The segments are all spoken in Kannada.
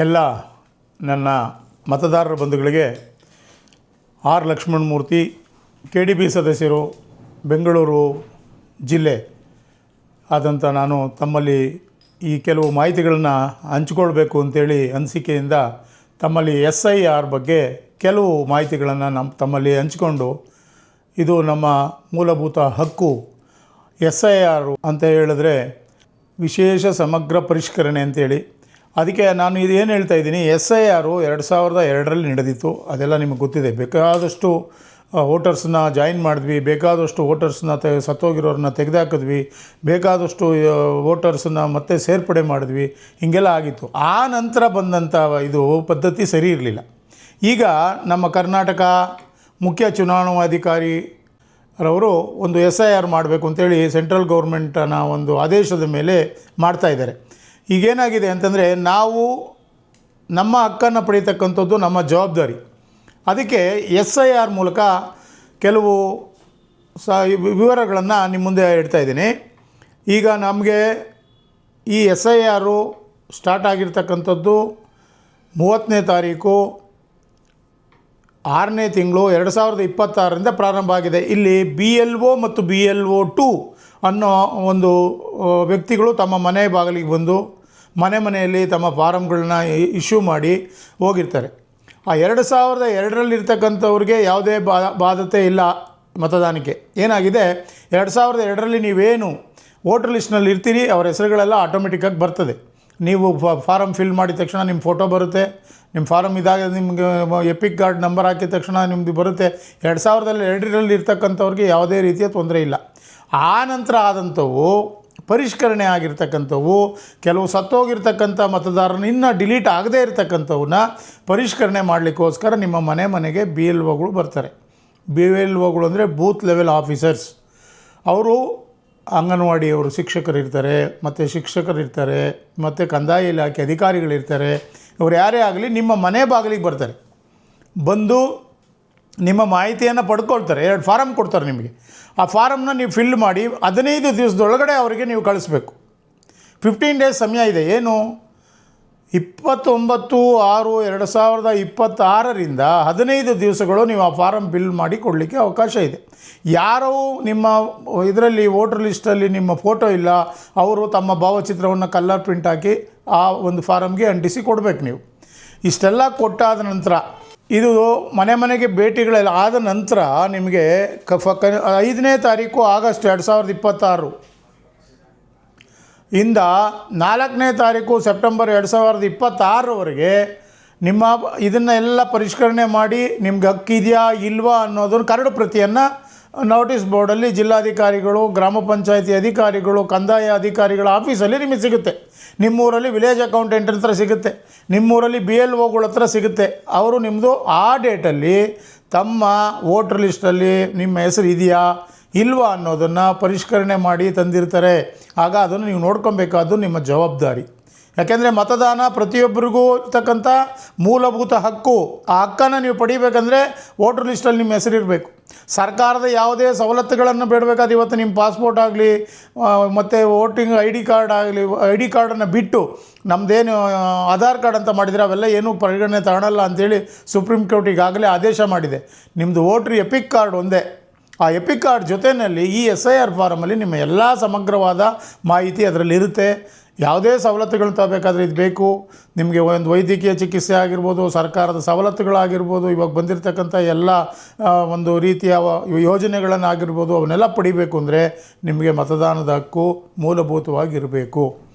ಎಲ್ಲ ನನ್ನ ಮತದಾರರ ಬಂಧುಗಳಿಗೆ ಆರ್ ಲಕ್ಷ್ಮಣಮೂರ್ತಿ KDB ಸದಸ್ಯರು ಬೆಂಗಳೂರು ಜಿಲ್ಲೆ ಆದಂಥ ನಾನು ತಮ್ಮಲ್ಲಿ ಈ ಕೆಲವು ಮಾಹಿತಿಗಳನ್ನು ಹಂಚಿಕೊಳ್ಬೇಕು ಅಂತೇಳಿ ಅನಿಸಿಕೆಯಿಂದ ತಮ್ಮಲ್ಲಿ SIR ಬಗ್ಗೆ ಕೆಲವು ಮಾಹಿತಿಗಳನ್ನು ತಮ್ಮಲ್ಲಿ ಹಂಚಿಕೊಂಡು ಇದು ನಮ್ಮ ಮೂಲಭೂತ ಹಕ್ಕು. SIR ಅಂತ ಹೇಳಿದ್ರೆ ವಿಶೇಷ ಸಮಗ್ರ ಪರಿಷ್ಕರಣೆ ಅಂತೇಳಿ. ಅದಕ್ಕೆ ನಾನು ಇದು ಏನು ಹೇಳ್ತಾ ಇದ್ದೀನಿ, SIR 2002ರಲ್ಲಿ ನಡೆದಿತ್ತು. ಅದೆಲ್ಲ ನಿಮಗೆ ಗೊತ್ತಿದೆ. ಬೇಕಾದಷ್ಟು ವೋಟರ್ಸನ್ನ ಜಾಯಿನ್ ಮಾಡಿದ್ವಿ, ಬೇಕಾದಷ್ಟು ವೋಟರ್ಸನ್ನ ಸತ್ತೋಗಿರೋರನ್ನ ತೆಗೆದುಹಾಕಿದ್ವಿ, ಬೇಕಾದಷ್ಟು ವೋಟರ್ಸನ್ನ ಮತ್ತೆ ಸೇರ್ಪಡೆ ಮಾಡಿದ್ವಿ, ಹೀಗೆಲ್ಲ ಆಗಿತ್ತು. ಆ ನಂತರ ಬಂದಂಥ ಇದು ಪದ್ಧತಿ ಸರಿ ಇರಲಿಲ್ಲ. ಈಗ ನಮ್ಮ ಕರ್ನಾಟಕ ಮುಖ್ಯ ಚುನಾವಣಾಧಿಕಾರಿ ರವರು ಒಂದು SIR ಮಾಡಬೇಕು ಅಂತೇಳಿ ಸೆಂಟ್ರಲ್ ಗೌರ್ಮೆಂಟನ ಒಂದು ಆದೇಶದ ಮೇಲೆ ಮಾಡ್ತಾಯಿದ್ದಾರೆ. ಈಗೇನಾಗಿದೆ ಅಂತಂದರೆ, ನಾವು ನಮ್ಮ ಹಕ್ಕನ್ನು ಪಡೀತಕ್ಕಂಥದ್ದು ನಮ್ಮ ಜವಾಬ್ದಾರಿ. ಅದಕ್ಕೆ SIR ಮೂಲಕ ಕೆಲವು ವಿವರಗಳನ್ನು ನಿಮ್ಮ ಮುಂದೆ ಇಡ್ತಾ ಇದ್ದೀನಿ. ಈಗ ನಮಗೆ ಈ SIR ಸ್ಟಾರ್ಟ್ ಆಗಿರ್ತಕ್ಕಂಥದ್ದು 30ನೇ ತಾರೀಕು 6ನೇ ತಿಂಗಳು 2026ರಿಂದ ಪ್ರಾರಂಭ ಆಗಿದೆ. ಇಲ್ಲಿ BLO ಮತ್ತು BLO2 ಅನ್ನೋ ಒಂದು ವ್ಯಕ್ತಿಗಳು ತಮ್ಮ ಮನೆ ಬಾಗಿಲಿಗೆ ಬಂದು ಮನೆಯಲ್ಲಿ ತಮ್ಮ ಫಾರಮ್ಗಳನ್ನ ಇಶ್ಯೂ ಮಾಡಿ ಹೋಗಿರ್ತಾರೆ. ಆ 2002ರಲ್ಲಿರ್ತಕ್ಕಂಥವ್ರಿಗೆ ಯಾವುದೇ ಬಾಧ್ಯತೆ ಇಲ್ಲ ಮತದಾನಕ್ಕೆ. ಏನಾಗಿದೆ, 2002ರಲ್ಲಿ ನೀವೇನು ವೋಟರ್ ಲಿಸ್ಟ್ನಲ್ಲಿ ಇರ್ತೀರಿ, ಅವರ ಹೆಸರುಗಳೆಲ್ಲ ಆಟೋಮೆಟಿಕ್ಕಾಗಿ ಬರ್ತದೆ. ನೀವು ಫಾರಮ್ ಫಿಲ್ ಮಾಡಿದ ತಕ್ಷಣ ನಿಮ್ಮ ಫೋಟೋ ಬರುತ್ತೆ. ನಿಮ್ಮ ಫಾರಮ್ ಇದಾಗ ನಿಮಗೆ ಎಪಿಕ್ ಕಾರ್ಡ್ ನಂಬರ್ ಹಾಕಿದ ತಕ್ಷಣ ನಿಮ್ಮದು ಬರುತ್ತೆ. 2002ರಲ್ಲಿ ಇರ್ತಕ್ಕಂಥವ್ರಿಗೆ ಯಾವುದೇ ರೀತಿಯ ತೊಂದರೆ ಇಲ್ಲ. ಆ ನಂತರ ಆದಂಥವು ಪರಿಷ್ಕರಣೆ ಆಗಿರ್ತಕ್ಕಂಥವು, ಕೆಲವು ಸತ್ತೋಗಿರ್ತಕ್ಕಂಥ ಮತದಾರನ ಇನ್ನೂ ಡಿಲೀಟ್ ಆಗದೇ ಇರತಕ್ಕಂಥವನ್ನ ಪರಿಷ್ಕರಣೆ ಮಾಡಲಿಕ್ಕೋಸ್ಕರ ನಿಮ್ಮ ಮನೆಗೆ BLOಗಳು ಬರ್ತಾರೆ. BLOಗಳು ಅಂದರೆ ಬೂತ್ ಲೆವೆಲ್ ಆಫೀಸರ್ಸ್. ಅವರು ಅಂಗನವಾಡಿಯವರು ಶಿಕ್ಷಕರಿರ್ತಾರೆ, ಮತ್ತು ಶಿಕ್ಷಕರಿರ್ತಾರೆ, ಮತ್ತು ಕಂದಾಯ ಇಲಾಖೆ ಅಧಿಕಾರಿಗಳಿರ್ತಾರೆ. ಇವರು ಯಾರೇ ಆಗಲಿ ನಿಮ್ಮ ಮನೆ ಬಾಗಿಲಿಗೆ ಬರ್ತಾರೆ. ಬಂದು ನಿಮ್ಮ ಮಾಹಿತಿಯನ್ನು ಪಡ್ಕೊಳ್ತಾರೆ. 2 ಫಾರಮ್ ಕೊಡ್ತಾರೆ ನಿಮಗೆ. ಆ ಫಾರಮ್ನ ನೀವು ಫಿಲ್ ಮಾಡಿ 15 ದಿವಸದೊಳಗಡೆ ಅವರಿಗೆ ನೀವು ಕಳಿಸ್ಬೇಕು. 15 ಡೇಸ್ ಸಮಯ ಇದೆ. ಏನು, 29/6/2026ರಿಂದ 15 ದಿವಸಗಳು ನೀವು ಆ ಫಾರಮ್ ಫಿಲ್ ಮಾಡಿ ಕೊಡಲಿಕ್ಕೆ ಅವಕಾಶ ಇದೆ. ಯಾರೋ ನಿಮ್ಮ ಇದರಲ್ಲಿ ವೋಟರ್ ಲಿಸ್ಟಲ್ಲಿ ನಿಮ್ಮ ಫೋಟೋ ಇಲ್ಲ, ಅವರು ತಮ್ಮ ಭಾವಚಿತ್ರವನ್ನು ಕಲರ್ ಪ್ರಿಂಟ್ ಹಾಕಿ ಆ ಒಂದು ಫಾರಮ್ಗೆ ಅಂಟಿಸಿ ಕೊಡಬೇಕು. ನೀವು ಇಷ್ಟೆಲ್ಲ ಕೊಟ್ಟಾದ ನಂತರ, ಇದು ಮನೆಗೆ ಭೇಟಿಗಳೆಲ್ಲ ಆದ ನಂತರ ನಿಮಗೆ 5ನೇ ತಾರೀಕು ಆಗಸ್ಟ್ 2026 ಇಂದ 4ನೇ ತಾರೀಕು ಸೆಪ್ಟೆಂಬರ್ 2026ರವರೆಗೆ ನಿಮ್ಮ ಇದನ್ನೆಲ್ಲ ಪರಿಷ್ಕರಣೆ ಮಾಡಿ ನಿಮ್ಗೆ ಹಕ್ಕಿದೆಯಾ ಇಲ್ವಾ ಅನ್ನೋದನ್ನು ಕರಡು ಪ್ರತಿಯನ್ನು ನೋಟಿಸ್ ಬೋರ್ಡಲ್ಲಿ ಜಿಲ್ಲಾಧಿಕಾರಿಗಳು, ಗ್ರಾಮ ಪಂಚಾಯತಿ ಅಧಿಕಾರಿಗಳು, ಕಂದಾಯ ಅಧಿಕಾರಿಗಳ ಆಫೀಸಲ್ಲಿ ನಿಮಗೆ ಸಿಗುತ್ತೆ. ನಿಮ್ಮೂರಲ್ಲಿ ವಿಲೇಜ್ ಅಕೌಂಟೆಂಟ್ ಹತ್ರ ಸಿಗುತ್ತೆ, ನಿಮ್ಮೂರಲ್ಲಿ BLOಗಳ ಹತ್ರ ಸಿಗುತ್ತೆ. ಅವರು ನಿಮ್ಮದು ಆ ಡೇಟಲ್ಲಿ ತಮ್ಮ ವೋಟರ್ ಲಿಸ್ಟಲ್ಲಿ ನಿಮ್ಮ ಹೆಸರು ಇದೆಯಾ ಇಲ್ವಾ ಅನ್ನೋದನ್ನು ಪರಿಷ್ಕರಣೆ ಮಾಡಿ ತಂದಿರ್ತಾರೆ. ಆಗ ಅದನ್ನು ನೀವು ನೋಡ್ಕೊಬೇಕಾದ್ದು ನಿಮ್ಮ ಜವಾಬ್ದಾರಿ. ಯಾಕೆಂದರೆ ಮತದಾನ ಪ್ರತಿಯೊಬ್ಬರಿಗೂ ಇರ್ತಕ್ಕಂಥ ಮೂಲಭೂತ ಹಕ್ಕು. ಆ ಹಕ್ಕನ್ನು ನೀವು ಪಡಿಬೇಕಂದ್ರೆ ವೋಟರ್ ಲಿಸ್ಟಲ್ಲಿ ನಿಮ್ಮ ಹೆಸರಿರಬೇಕು. ಸರ್ಕಾರದ ಯಾವುದೇ ಸವಲತ್ತುಗಳನ್ನು ಬೇಡಬೇಕಾದ್ರೆ ಇವತ್ತು ನಿಮ್ಮ ಪಾಸ್ಪೋರ್ಟ್ ಆಗಲಿ ಮತ್ತು ವೋಟಿಂಗ್ ID ಕಾರ್ಡ್ ಆಗಲಿ, ID ಕಾರ್ಡನ್ನು ಬಿಟ್ಟು ನಮ್ಮದೇನು ಆಧಾರ್ ಕಾರ್ಡ್ ಅಂತ ಮಾಡಿದರೆ ಅವೆಲ್ಲ ಏನೂ ಪರಿಗಣನೆ ತಗೊಳ್ಳಲ್ಲ ಅಂಥೇಳಿ ಸುಪ್ರೀಂ ಕೋರ್ಟ್ ಈಗಾಗಲೇ ಆದೇಶ ಮಾಡಿದೆ. ನಿಮ್ಮದು ವೋಟ್ರ್ ಎಪಿಕ್ ಕಾರ್ಡ್ ಒಂದೇ. ಆ ಎಪಿಕ್ ಕಾರ್ಡ್ ಜೊತೆಯಲ್ಲಿ ಈ SIR ಫಾರಮಲ್ಲಿ ನಿಮ್ಮ ಎಲ್ಲ ಸಮಗ್ರವಾದ ಮಾಹಿತಿ ಅದರಲ್ಲಿ ಇರುತ್ತೆ. ಯಾವುದೇ ಸವಲತ್ತುಗಳು ತಗೋಬೇಕಾದ್ರೆ ಇದು ಬೇಕು. ನಿಮಗೆ ಒಂದು ವೈದ್ಯಕೀಯ ಚಿಕಿತ್ಸೆ ಆಗಿರ್ಬೋದು, ಸರ್ಕಾರದ ಸವಲತ್ತುಗಳಾಗಿರ್ಬೋದು, ಇವಾಗ ಬಂದಿರತಕ್ಕಂಥ ಎಲ್ಲ ಒಂದು ರೀತಿಯ ಯೋಜನೆಗಳನ್ನಾಗಿರ್ಬೋದು, ಅವನ್ನೆಲ್ಲ ಪಡಿಬೇಕು ಅಂದರೆ ನಿಮಗೆ ಮತದಾನದ ಹಕ್ಕು ಮೂಲಭೂತವಾಗಿರಬೇಕು.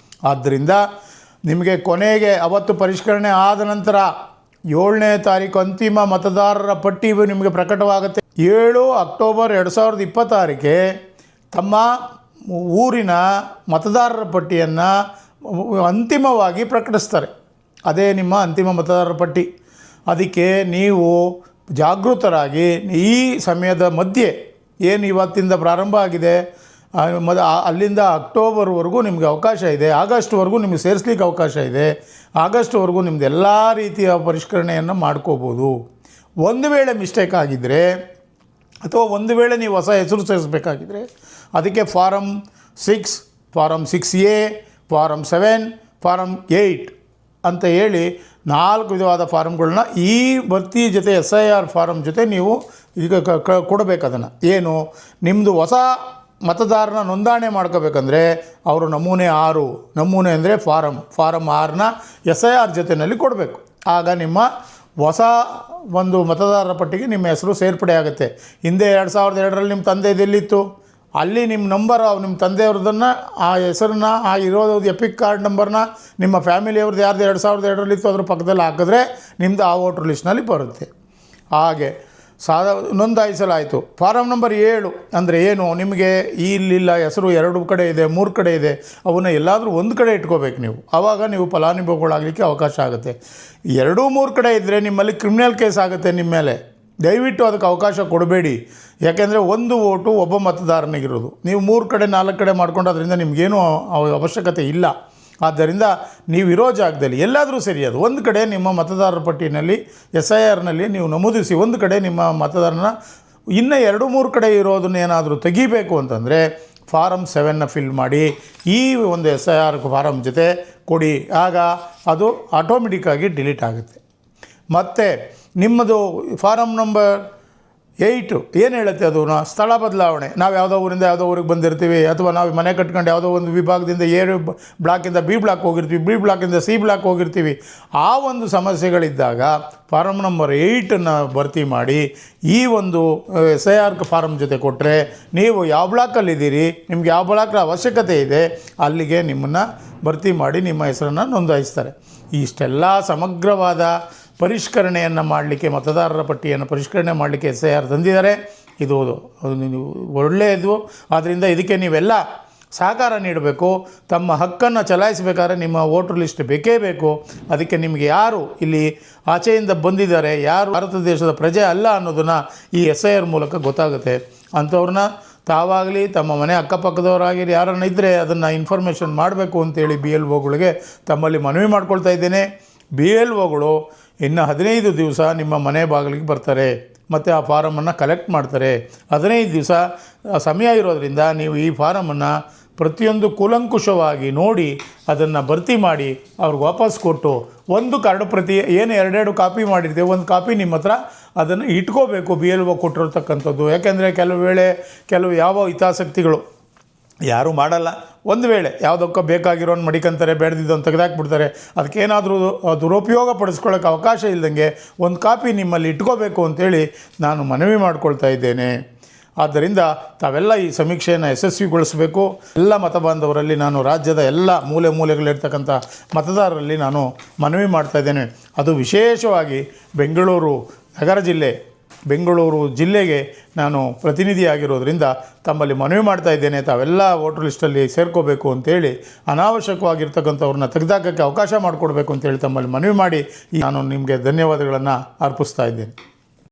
ಆದ್ದರಿಂದ ನಿಮಗೆ ಕೊನೆಗೆ ಅವತ್ತು ಪರಿಷ್ಕರಣೆ ಆದ ನಂತರ 7ನೇ ತಾರೀಕು ಅಂತಿಮ ಮತದಾರರ ಪಟ್ಟಿ ನಿಮಗೆ ಪ್ರಕಟವಾಗುತ್ತೆ. 7 ಅಕ್ಟೋಬರ್ 2026ಕ್ಕೆ ತಮ್ಮ ಊರಿನ ಮತದಾರರ ಪಟ್ಟಿಯನ್ನು ಅಂತಿಮವಾಗಿ ಪ್ರಕಟಿಸ್ತಾರೆ. ಅದೇ ನಿಮ್ಮ ಅಂತಿಮ ಮತದಾರರ ಪಟ್ಟಿ. ಅದಕ್ಕೆ ನೀವು ಜಾಗೃತರಾಗಿ ಈ ಸಮಯದ ಮಧ್ಯೆ ಏನು ಇವತ್ತಿಂದ ಪ್ರಾರಂಭ ಆಗಿದೆ, ಅಲ್ಲಿಂದ ಅಕ್ಟೋಬರ್ವರೆಗೂ ನಿಮಗೆ ಅವಕಾಶ ಇದೆ. ಆಗಸ್ಟ್ವರೆಗೂ ನಿಮಗೆ ಸೇರಿಸ್ಲಿಕ್ಕೆ ಅವಕಾಶ ಇದೆ. ಆಗಸ್ಟ್ವರೆಗೂ ನಿಮ್ಮದು ಎಲ್ಲ ರೀತಿಯ ಪರಿಷ್ಕರಣೆಯನ್ನು ಮಾಡ್ಕೋಬೋದು. ಒಂದು ವೇಳೆ ಮಿಸ್ಟೇಕ್ ಆಗಿದ್ದರೆ ಅಥವಾ ಒಂದು ವೇಳೆ ನೀವು ಹೊಸ ಹೆಸರು ಸೇರಿಸಬೇಕಾಗಿದ್ದರೆ ಅದಕ್ಕೆ farm 6, farm 6A, farm 7, farm 8 ಅಂತ ಹೇಳಿ 4 ವಿಧವಾದ ಫಾರಮ್ಗಳನ್ನ ಈ ಭರ್ತಿ ಜೊತೆ SIR ಫಾರಮ್ ಜೊತೆ ನೀವು ಈಗ ಕೊಡಬೇಕು. ಅದನ್ನು ಏನು ನಿಮ್ಮದು ಹೊಸ ಮತದಾರನ ನೋಂದಣಿ ಮಾಡ್ಕೋಬೇಕಂದ್ರೆ ಅವರು ನಮೂನೆ 6 ನಮೂನೆ ಅಂದರೆ ಫಾರಮ್ 6ನ SIR ಜೊತೆಯಲ್ಲಿ ಕೊಡಬೇಕು. ಆಗ ನಿಮ್ಮ ಹೊಸ ಒಂದು ಮತದಾರರ ಪಟ್ಟಿಗೆ ನಿಮ್ಮ ಹೆಸರು ಸೇರ್ಪಡೆ ಆಗುತ್ತೆ. ಹಿಂದೆ 2002ರಲ್ಲಿ ನಿಮ್ಮ ತಂದೆದೆಲ್ಲಿತ್ತು ಅಲ್ಲಿ ನಿಮ್ಮ ನಂಬರ್ ನಿಮ್ಮ ತಂದೆಯವ್ರದನ್ನು ಆ ಹೆಸರನ್ನ ಆ ಇರೋದು ಎಪಿಕ್ ಕಾರ್ಡ್ ನಂಬರ್ನ ನಿಮ್ಮ ಫ್ಯಾಮಿಲಿಯವ್ರದ್ದು ಯಾರ್ದು 2002ರಲ್ಲಿತ್ತು ಅದ್ರ ಪಕ್ಕದಲ್ಲಿ ಹಾಕಿದ್ರೆ ನಿಮ್ಮದು ಆ ವೋಟ್ರ್ ಲಿಸ್ಟ್ನಲ್ಲಿ ಬರುತ್ತೆ. ಹಾಗೆ ನೋಂದಾಯಿಸಲಾಯಿತು. ಫಾರಮ್ ನಂಬರ್ 7 ಅಂದರೆ ಏನು, ನಿಮಗೆ ಇಲ್ಲಿಲ್ಲ ಹೆಸರು 2 ಕಡೆ ಇದೆ 3 ಕಡೆ ಇದೆ, ಅವನ್ನ ಎಲ್ಲಾದರೂ ಒಂದು ಕಡೆ ಇಟ್ಕೋಬೇಕು ನೀವು. ಆವಾಗ ನೀವು ಫಲಾನುಭವಿಗಳಾಗಲಿಕ್ಕೆ ಅವಕಾಶ ಆಗುತ್ತೆ. 2-3 ಕಡೆ ಇದ್ದರೆ ನಿಮ್ಮಲ್ಲಿ ಕ್ರಿಮಿನಲ್ ಕೇಸ್ ಆಗುತ್ತೆ ನಿಮ್ಮ ಮೇಲೆ. ದಯವಿಟ್ಟು ಅದಕ್ಕೆ ಅವಕಾಶ ಕೊಡಬೇಡಿ. ಯಾಕೆಂದರೆ ಒಂದು ವೋಟು ಒಬ್ಬ ಮತದಾರನಿಗಿರೋದು. ನೀವು 3 ಕಡೆ 4 ಕಡೆ ಮಾಡ್ಕೊಂಡು ಅದರಿಂದ ನಿಮಗೇನೂ ಅವಶ್ಯಕತೆ ಇಲ್ಲ. ಆದ್ದರಿಂದ ನೀವಿರೋ ಜಾಗದಲ್ಲಿ ಎಲ್ಲಾದರೂ ಸರಿ ಅದು ಒಂದು ಕಡೆ ನಿಮ್ಮ ಮತದಾರರ ಪಟ್ಟಿನಲ್ಲಿ SIRನಲ್ಲಿ ನೀವು ನಮೂದಿಸಿ, ಒಂದು ಕಡೆ ನಿಮ್ಮ ಮತದಾರನ ಇನ್ನು 2-3 ಕಡೆ ಇರೋದನ್ನೇನಾದರೂ ತೆಗಿಬೇಕು ಅಂತಂದರೆ ಫಾರಮ್ 7ನ ಫಿಲ್ ಮಾಡಿ ಈ ಒಂದು SIR ಫಾರಮ್ ಜೊತೆ ಕೊಡಿ. ಆಗ ಅದು ಆಟೋಮೆಟಿಕ್ಕಾಗಿ ಡಿಲೀಟ್ ಆಗುತ್ತೆ. ಮತ್ತು ನಿಮ್ಮದು ಫಾರಮ್ ನಂಬರ್ 8 ಏನು ಹೇಳುತ್ತೆ, ಅದು ಸ್ಥಳ ಬದಲಾವಣೆ. ನಾವು ಯಾವುದೋ ಊರಿಂದ ಯಾವುದೋ ಊರಿಗೆ ಬಂದಿರ್ತೀವಿ, ಅಥವಾ ನಾವು ಮನೆ ಕಟ್ಕೊಂಡು ಯಾವುದೋ ಒಂದು ವಿಭಾಗದಿಂದ A ಬ್ಲಾಕಿಂದ B ಬ್ಲಾಕ್ ಹೋಗಿರ್ತೀವಿ, B ಬ್ಲಾಕಿಂದ C ಬ್ಲಾಕ್ ಹೋಗಿರ್ತೀವಿ. ಆ ಒಂದು ಸಮಸ್ಯೆಗಳಿದ್ದಾಗ ಫಾರಮ್ ನಂಬರ್ 8ನ್ನು ಭರ್ತಿ ಮಾಡಿ ಈ ಒಂದು SIR ಫಾರಮ್ ಜೊತೆ ಕೊಟ್ಟರೆ ನೀವು ಯಾವ ಬ್ಲಾಕಲ್ಲಿದ್ದೀರಿ, ನಿಮ್ಗೆ ಯಾವ ಬ್ಲಾಕ್ನ ಅವಶ್ಯಕತೆ ಇದೆ ಅಲ್ಲಿಗೆ ನಿಮ್ಮನ್ನು ಭರ್ತಿ ಮಾಡಿ ನಿಮ್ಮ ಹೆಸರನ್ನು ನೋಂದಾಯಿಸ್ತಾರೆ. ಇಷ್ಟೆಲ್ಲ ಸಮಗ್ರವಾದ ಪರಿಷ್ಕರಣೆಯನ್ನು ಮಾಡಲಿಕ್ಕೆ, ಮತದಾರರ ಪಟ್ಟಿಯನ್ನು ಪರಿಷ್ಕರಣೆ ಮಾಡಲಿಕ್ಕೆ SIR ತಂದಿದ್ದಾರೆ. ಇದು ಒಳ್ಳೆಯದು. ಆದ್ದರಿಂದ ಇದಕ್ಕೆ ನೀವೆಲ್ಲ ಸಹಕಾರ ನೀಡಬೇಕು. ತಮ್ಮ ಹಕ್ಕನ್ನು ಚಲಾಯಿಸಬೇಕಾದ್ರೆ ನಿಮ್ಮ ವೋಟರ್ ಲಿಸ್ಟ್ ಬೇಕೇ ಬೇಕು. ಅದಕ್ಕೆ ನಿಮಗೆ ಯಾರು ಇಲ್ಲಿ ಆಚೆಯಿಂದ ಬಂದಿದ್ದಾರೆ, ಯಾರು ಭಾರತ ದೇಶದ ಪ್ರಜೆ ಅಲ್ಲ ಅನ್ನೋದನ್ನು ಈ SIR ಮೂಲಕ ಗೊತ್ತಾಗುತ್ತೆ. ಅಂಥವ್ರನ್ನ ತಾವಾಗಲಿ ತಮ್ಮ ಮನೆ ಅಕ್ಕಪಕ್ಕದವರಾಗಿರಿ ಯಾರನ್ನ ಇದ್ದರೆ ಅದನ್ನು ಇನ್ಫಾರ್ಮೇಷನ್ ಮಾಡಬೇಕು ಅಂತೇಳಿ BLOಗಳಿಗೆ ತಮ್ಮಲ್ಲಿ ಮನವಿ ಮಾಡ್ಕೊಳ್ತಾ ಇದ್ದೇನೆ. BLOಗಳು ಇನ್ನು 15 ದಿವಸ ನಿಮ್ಮ ಮನೆ ಬಾಗಿಲಿಗೆ ಬರ್ತಾರೆ ಮತ್ತು ಆ ಫಾರಮನ್ನು ಕಲೆಕ್ಟ್ ಮಾಡ್ತಾರೆ. 15 ದಿವಸ ಸಮಯ ಇರೋದರಿಂದ ನೀವು ಈ ಫಾರಮನ್ನು ಪ್ರತಿಯೊಂದು ಕೂಲಂಕುಷವಾಗಿ ನೋಡಿ ಅದನ್ನು ಭರ್ತಿ ಮಾಡಿ ಅವ್ರಿಗೆ ವಾಪಸ್ ಕೊಟ್ಟು, ಒಂದು ಕರಡು ಪ್ರತಿ ಏನು 2 ಕಾಪಿ ಮಾಡಿರ್ತೀವಿ, ಒಂದು ಕಾಪಿ ನಿಮ್ಮ ಹತ್ರ ಅದನ್ನು ಇಟ್ಕೋಬೇಕು BLO ಕೊಟ್ಟಿರ್ತಕ್ಕಂಥದ್ದು. ಯಾಕೆಂದರೆ ಕೆಲವು ಯಾವ ಹಿತಾಸಕ್ತಿಗಳು ಯಾರೂ ಮಾಡಲ್ಲ. ಒಂದು ವೇಳೆ ಯಾವುದಕ್ಕೋ ಬೇಕಾಗಿರೋನು ಮಡಿಕಂತಾರೆ, ಬೇಡದಿದ್ದೊಂದು ತೆಗೆದಾಕ್ಬಿಡ್ತಾರೆ. ಅದಕ್ಕೇನಾದರೂ ದುರುಪಯೋಗ ಪಡಿಸ್ಕೊಳ್ಳೋಕೆ ಅವಕಾಶ ಇಲ್ಲದಂಗೆ ಒಂದು ಕಾಪಿ ನಿಮ್ಮಲ್ಲಿ ಇಟ್ಕೋಬೇಕು ಅಂತೇಳಿ ನಾನು ಮನವಿ ಮಾಡ್ಕೊಳ್ತಾ ಇದ್ದೇನೆ. ಆದ್ದರಿಂದ ತಾವೆಲ್ಲ ಈ ಸಮೀಕ್ಷೆಯನ್ನು ಯಶಸ್ವಿಗೊಳಿಸಬೇಕು. ಎಲ್ಲ ಮತ ಬಾಂಧವರಲ್ಲಿ ನಾನು ರಾಜ್ಯದ ಎಲ್ಲ ಮೂಲೆಗಳಿರ್ತಕ್ಕಂಥ ಮತದಾರರಲ್ಲಿ ನಾನು ಮನವಿ ಮಾಡ್ತಾ ಇದ್ದೇನೆ. ಅದು ವಿಶೇಷವಾಗಿ ಬೆಂಗಳೂರು ನಗರ ಬೆಂಗಳೂರು ಜಿಲ್ಲೆಗೆ ನಾನು ಪ್ರತಿನಿಧಿಯಾಗಿರೋದ್ರಿಂದ ತಮ್ಮಲ್ಲಿ ಮನವಿ ಮಾಡ್ತಾ ಇದ್ದೇನೆ. ತಾವೆಲ್ಲ ವೋಟರ್ ಲಿಸ್ಟಲ್ಲಿ ಸೇರ್ಕೋಬೇಕು ಅಂತೇಳಿ, ಅನಾವಶ್ಯಕವಾಗಿರ್ತಕ್ಕಂಥವ್ರನ್ನ ತೆಗೆದಾಕೋಕ್ಕೆ ಅವಕಾಶ ಮಾಡಿಕೊಡ್ಬೇಕು ಅಂತೇಳಿ ತಮ್ಮಲ್ಲಿ ಮನವಿ ಮಾಡಿ ನಾನು ನಿಮಗೆ ಧನ್ಯವಾದಗಳನ್ನು ಅರ್ಪಿಸ್ತಾ ಇದ್ದೇನೆ.